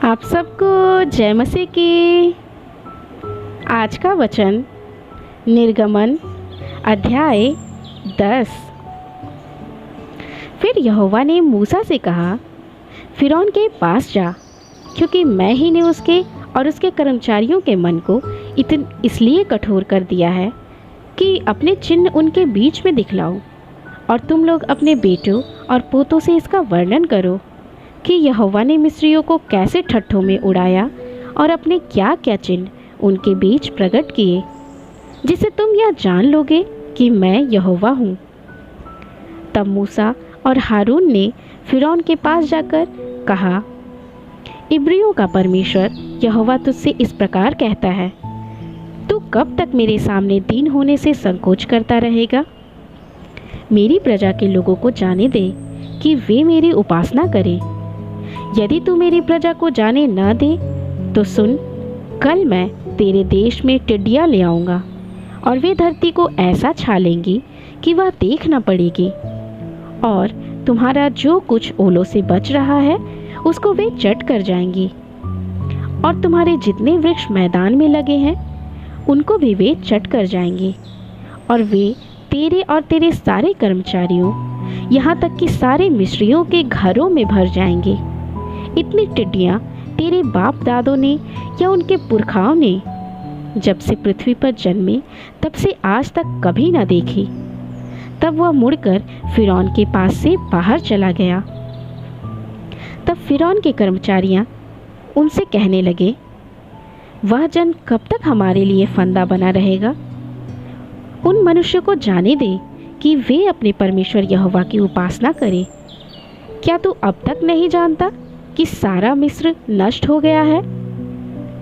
आप सबको जय मसीह की। आज का वचन निर्गमन अध्याय 10। फिर यहोवा ने मूसा से कहा, फिरौन के पास जा, क्योंकि मैं ही ने उसके और उसके कर्मचारियों के मन को इसलिए कठोर कर दिया है कि अपने चिन्ह उनके बीच में दिखलाऊं, और तुम लोग अपने बेटों और पोतों से इसका वर्णन करो कि यहोवा ने मिस्रियों को कैसे ठट्ठों में उड़ाया और अपने क्या क्या चिन्ह उनके बीच प्रकट किए, जिससे तुम यह जान लोगे कि मैं यहोवा हूँ। तब मूसा और हारून ने फिरौन के पास जाकर कहा, इब्रियों का परमेश्वर यहोवा तुझसे इस प्रकार कहता है, तू कब तक मेरे सामने दीन होने से संकोच करता रहेगा? मेरी प्रजा के लोगों को जाने दे कि वे मेरी उपासना करें। यदि तू मेरी प्रजा को जाने न दे तो सुन, कल मैं तेरे देश में टिड्डियाँ ले आऊँगा, और वे धरती को ऐसा छा लेंगी कि वह देख न पड़ेगी, और तुम्हारा जो कुछ ओलों से बच रहा है उसको वे चट कर जाएंगी, और तुम्हारे जितने वृक्ष मैदान में लगे हैं उनको भी वे चट कर जाएंगे, और वे तेरे और तेरे सारे कर्मचारियों, यहाँ तक कि सारे मिस्रियों के घरों में भर जाएंगे। इतनी टिड्डियाँ तेरे बाप दादों ने या उनके पुरखाओं ने जब से पृथ्वी पर जन्मे तब से आज तक कभी न देखी। तब वह मुड़कर फिरौन के पास से बाहर चला गया। तब फिरौन के कर्मचारियाँ उनसे कहने लगे, वह जन कब तक हमारे लिए फंदा बना रहेगा? उन मनुष्यों को जाने दे कि वे अपने परमेश्वर यहोवा की उपासना करें। क्या तू अब तक नहीं जानता कि सारा मिस्र नष्ट हो गया है?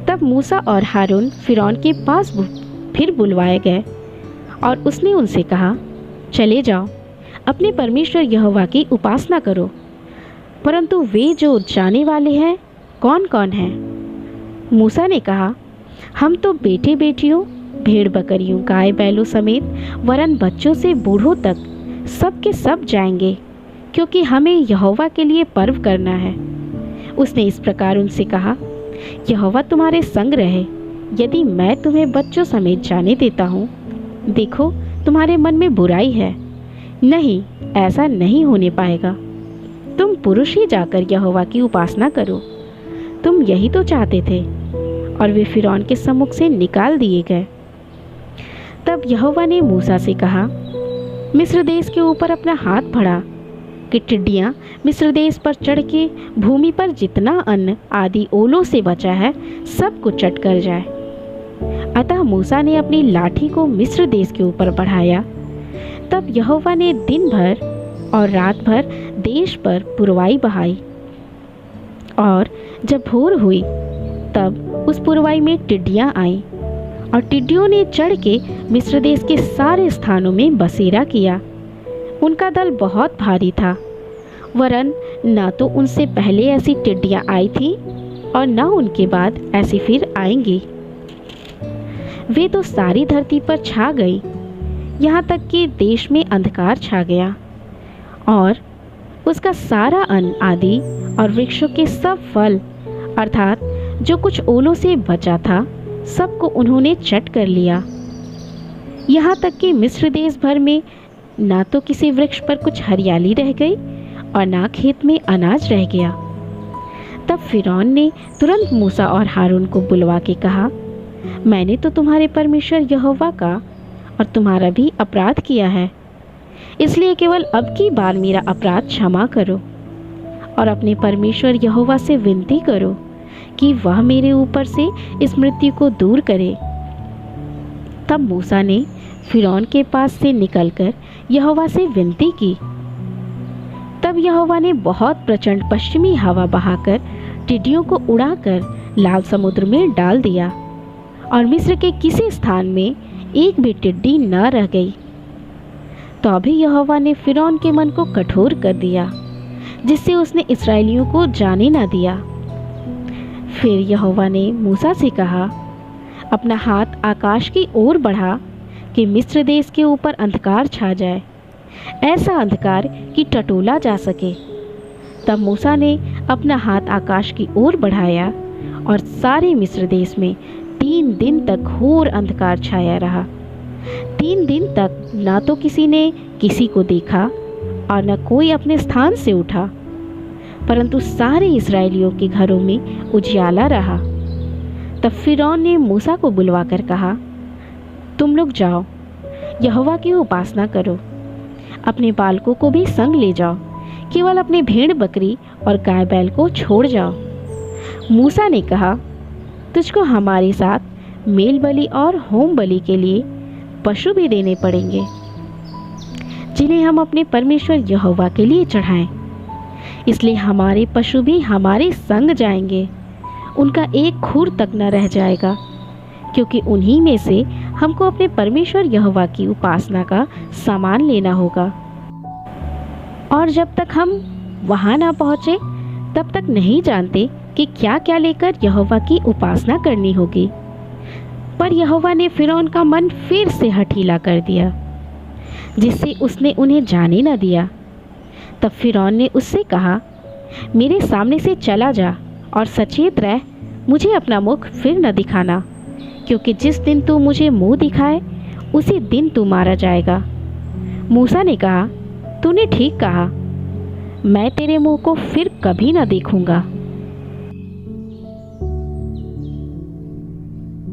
तब मूसा और हारून फिरौन के पास फिर बुलवाए गए, और उसने उनसे कहा, चले जाओ, अपने परमेश्वर यहोवा की उपासना करो। परंतु वे जो जाने वाले हैं कौन कौन हैं? मूसा ने कहा, हम तो बेटे बेटियों, भेड़ बकरियों, गाय बैलों समेत वरन बच्चों से बूढ़ों तक सब के सब जाएंगे, क्योंकि हमें यहोवा के लिए पर्व करना है। उसने इस प्रकार उनसे कहा, यहोवा तुम्हारे संग रहे। यदि मैं तुम्हें बच्चों समेत जाने देता हूँ, देखो तुम्हारे मन में बुराई है। नहीं, ऐसा नहीं होने पाएगा। तुम पुरुष ही जाकर यहोवा की उपासना करो। तुम यही तो चाहते थे। और वे फिरौन के सम्मुख से निकाल दिए गए। तब यहोवा ने मूसा से कहा, मिस्र देश के ऊपर अपना हाथ बढ़ा कि टिड्डियाँ मिस्र देश पर चढ़ के भूमि पर जितना अन्न आदि ओलों से बचा है सब को चट कर जाए। अतः मूसा ने अपनी लाठी को मिस्र देश के ऊपर बढ़ाया। तब यहोवा ने दिन भर और रात भर देश पर पुरवाई बहाई, और जब भोर हुई तब उस पुरवाई में टिड्डियाँ आईं, और टिड्डियों ने चढ़ के मिस्र देश के सारे स्थानों में बसेरा किया। उनका दल बहुत भारी था, वरन न तो उनसे पहले ऐसी टिड्डियाँ आई थी और न उनके बाद ऐसी फिर आएंगी। वे तो सारी धरती पर छा गई, यहाँ तक कि देश में अंधकार छा गया, और उसका सारा अन्न आदि और वृक्षों के सब फल अर्थात जो कुछ ओलों से बचा था सबको उन्होंने चट कर लिया। यहाँ तक कि मिस्र देश भर में ना तो किसी वृक्ष पर कुछ हरियाली रह गई और ना खेत में अनाज रह गया। तब फिरौन ने तुरंत मूसा और हारून को बुलवा के कहा, मैंने तो तुम्हारे परमेश्वर यहोवा का और तुम्हारा भी अपराध किया है, इसलिए केवल अब की बार मेरा अपराध क्षमा करो, और अपने परमेश्वर यहोवा से विनती करो कि वह मेरे ऊपर से इस मृत्यु को दूर करे। तब मूसा ने फिरौन के पास से निकलकर यहोवा से विनती की। तब यहोवा ने बहुत प्रचंड पश्चिमी हवा बहाकर टिड्डियों को उड़ाकर लाल समुद्र में डाल दिया, और मिस्र के किसी स्थान में एक भी टिड्डी न रह गई। तो अभी यहोवा ने फिरौन के मन को कठोर कर दिया, जिससे उसने इस्राएलियों को जाने न दिया। फिर यहोवा ने मूसा से कहा, अपना हाथ आकाश की ओर बढ़ा कि मिस्र देश के ऊपर अंधकार छा जाए, ऐसा अंधकार कि टटोला जा सके। तब मूसा ने अपना हाथ आकाश की ओर बढ़ाया और सारे मिस्र देश में 3 दिन तक घोर अंधकार छाया रहा। 3 दिन तक ना तो किसी ने किसी को देखा और न कोई अपने स्थान से उठा, परंतु सारे इस्राएलियों के घरों में उजियाला रहा। तब फिरौन ने मूसा को बुलवाकर कहा, तुम लोग जाओ, यहोवा की उपासना करो, अपने बालकों को भी संग ले जाओ, केवल अपने भेड़ बकरी और गाय बैल को छोड़ जाओ। मूसा ने कहा, तुझको हमारे साथ मेल बलि और होम बलि के लिए पशु भी देने पड़ेंगे, जिन्हें हम अपने परमेश्वर यहोवा के लिए चढ़ाएं। इसलिए हमारे पशु भी हमारे संग जाएंगे, उनका एक खूर तक न रह जाएगा, क्योंकि उन्हीं में से हमको अपने परमेश्वर यहोवा की उपासना का सामान लेना होगा। और जब तक हम वहाँ ना पहुँचे तब तक नहीं जानते कि क्या क्या लेकर यहोवा की उपासना करनी होगी। पर यहोवा ने फिरौन का मन फिर से हठीला कर दिया, जिससे उसने उन्हें जाने न दिया। तब फिरौन ने उससे कहा, मेरे सामने से चला जा और सचेत रह, मुझे अपना मुख फिर न दिखाना, क्योंकि जिस दिन तू मुझे मुंह दिखाए उसी दिन तू मारा जाएगा। मूसा ने कहा, तूने ठीक कहा, मैं तेरे मुंह को फिर कभी न देखूंगा।